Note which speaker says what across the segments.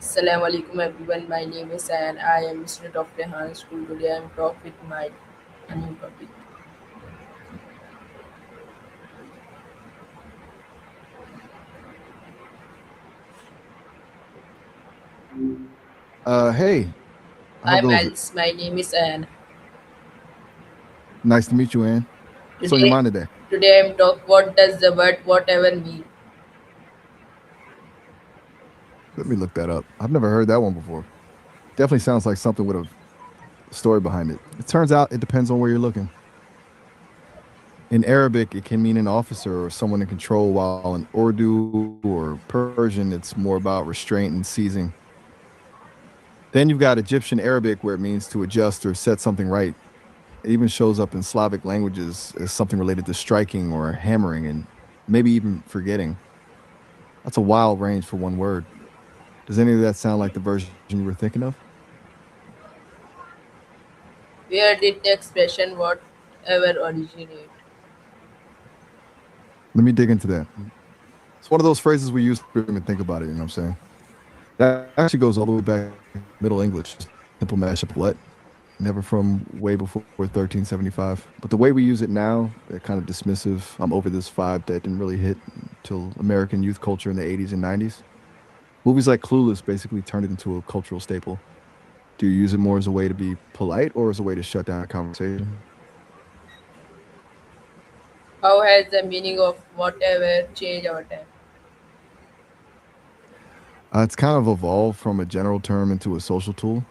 Speaker 1: Assalamu alaikum everyone. My name is Ayan. I am a student of Rehan School. Today I am talk with my a new topic.
Speaker 2: Hey, how
Speaker 1: I'm
Speaker 2: goes it?
Speaker 1: Alice. My name is Ayan.
Speaker 2: Nice to meet you, Ann. What's on your
Speaker 1: Today
Speaker 2: mind today?
Speaker 1: today I am talk what does the word whatever mean?
Speaker 2: Let me look that up. I've never heard that one before. Definitely sounds like something with a story behind it. It turns out it depends on where you're looking. In Arabic, it can mean an officer or someone in control, while in Urdu or Persian, it's more about restraint and seizing. Then you've got Egyptian Arabic, where it means to adjust or set something right. It even shows up in Slavic languages as something related to striking or hammering and maybe even forgetting. That's a wild range for one word. Does any of that sound like the version you were thinking of?
Speaker 1: Where did the expression whatever originate?
Speaker 2: Let me dig into that. It's one of those phrases we use to even think about it, you know what I'm saying? It actually goes all the way back to Middle English, just simple mashup of what, never from way before 1375. But the way we use it now, they're kind of dismissive. I'm over this vibe that didn't really hit until American youth culture in the 80s and 90s. Movies like Clueless basically turned it into a cultural staple. Do you use it more as a way to be polite or as a way to shut down a conversation?
Speaker 1: How has the meaning of whatever changed over time?
Speaker 2: It's kind of evolved from a general term into a social tool.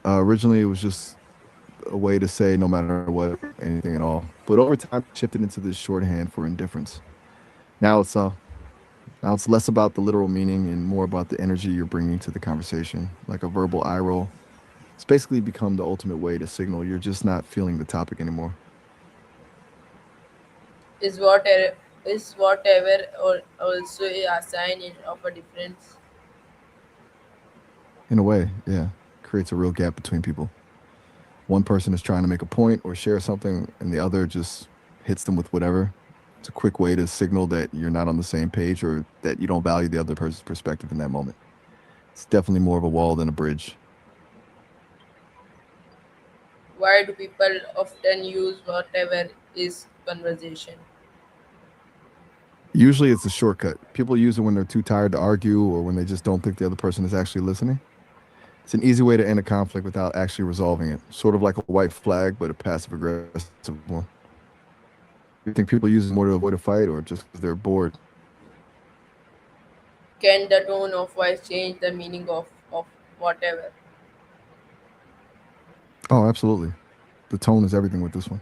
Speaker 2: Originally, it was just a way to say no matter what, anything at all. But over time, it shifted into this shorthand for indifference. Now it's uh, now it's less about the literal meaning and more about the energy you're bringing to the conversation, like a verbal eye roll. It's basically become the ultimate way to signal you're just not feeling the topic anymore.
Speaker 1: Is whatever or also a sign of a difference?
Speaker 2: In a way, yeah, creates a real gap between people. One person is trying to make a point or share something, and the other just hits them with whatever. It's a quick way to signal that you're not on the same page or that you don't value the other person's perspective in that moment. It's definitely more of a wall than a bridge.
Speaker 1: Why do people often use whatever is conversation?
Speaker 2: Usually it's a shortcut. People use it when they're too tired to argue or when they just don't think the other person is actually listening. It's an easy way to end a conflict without actually resolving it. Sort of like a white flag, but a passive aggressive one. Do you think people use it more to avoid a fight or just because they're bored?
Speaker 1: Can the tone of voice change the meaning of whatever?
Speaker 2: Oh, absolutely. The tone is everything with this one.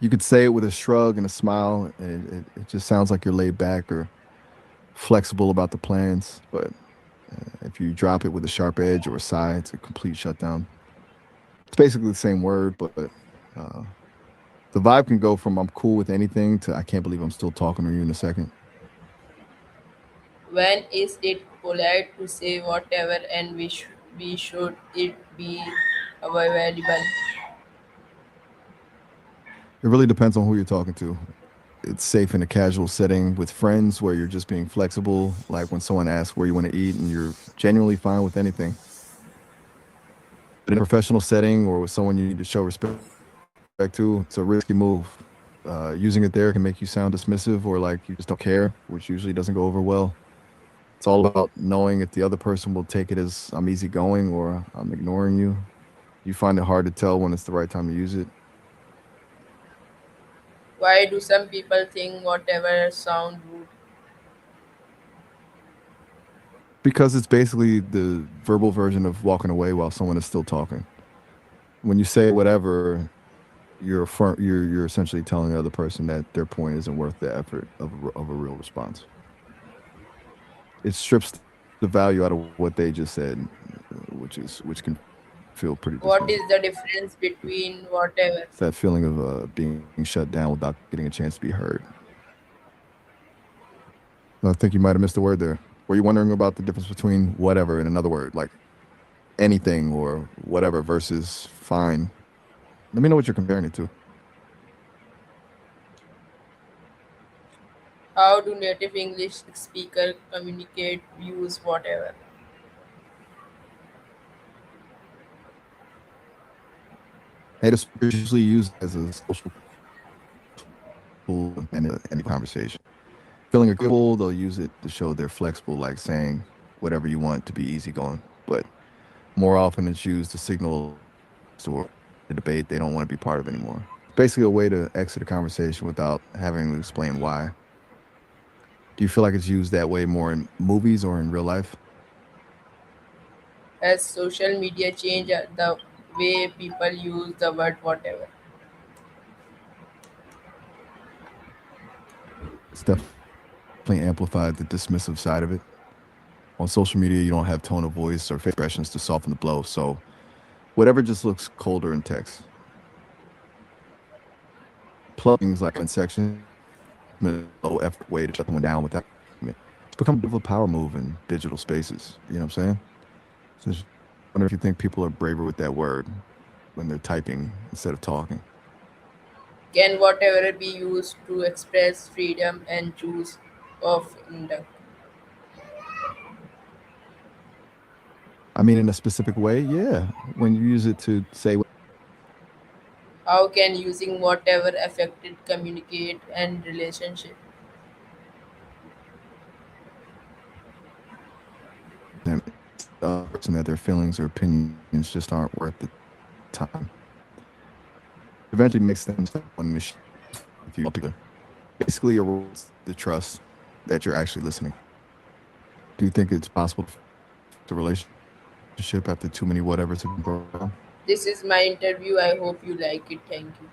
Speaker 2: You could say it with a shrug and a smile, and it just sounds like you're laid back or flexible about the plans. But if you drop it with a sharp edge or a sigh, it's a complete shutdown. It's basically the same word, but uh, the vibe can go from I'm cool with anything to I can't believe I'm still talking to you in a second.
Speaker 1: When is it polite to say whatever and we should it be available?
Speaker 2: It really depends on who you're talking to. It's safe in a casual setting with friends where you're just being flexible, like when someone asks where you want to eat and you're genuinely fine with anything. But in a professional setting or with someone you need to show respect to, it's a risky move. Using it there can make you sound dismissive or like you just don't care, which usually doesn't go over well. It's all about knowing if the other person will take it as I'm easygoing or I'm ignoring you. You find it hard to tell when it's the right time to use it
Speaker 1: Why do some people think whatever sound rude?
Speaker 2: because it's basically the verbal version of walking away while someone is still talking. When you say whatever, you're essentially telling the other person that their point isn't worth the effort of a real response. It strips the value out of what they just said, which can feel pretty dismissive.
Speaker 1: What is the difference between
Speaker 2: It's
Speaker 1: whatever?
Speaker 2: that feeling of being shut down without getting a chance to be heard. I think you might have missed the word there. Were you wondering about the difference between whatever and another word, like anything or whatever versus fine? Let me know what you're comparing it to.
Speaker 1: How do native English speaker communicate use whatever?
Speaker 2: Native speakers usually use it as a social tool in any conversation. Feeling agreeable, they'll use it to show they're flexible, like saying whatever you want to be easygoing. But more often, it's used to signal or the debate they don't want to be part of anymore. It's basically a way to exit a conversation without having to explain why. Do you feel like it's used that way more in movies or in real life?
Speaker 1: Has social media changed the way people use the word whatever?
Speaker 2: It's definitely amplified the dismissive side of it. On social media, you don't have tone of voice or facial expressions to soften the blow. So whatever just looks colder in text. Plus, things like comment sections, low effort way to shut someone down without argument. It's become a bit of a power move in digital spaces. You know what I'm saying? So just wonder if you think people are braver with that word when they're typing instead of talking.
Speaker 1: Can whatever be used to express freedom and choose of conduct?
Speaker 2: I mean, in a specific way, yeah. When you use it to say
Speaker 1: How can using whatever affected communicate and relationship?
Speaker 2: them, it's the other person that their feelings or opinions just aren't worth the time. Eventually makes them stop wanting to share with you altogether. Basically erodes the trust that you're actually listening. Do you think it's possible to fix a relationship after too many whatevers have been brought up?
Speaker 1: This is my interview. I hope you like it. Thank you.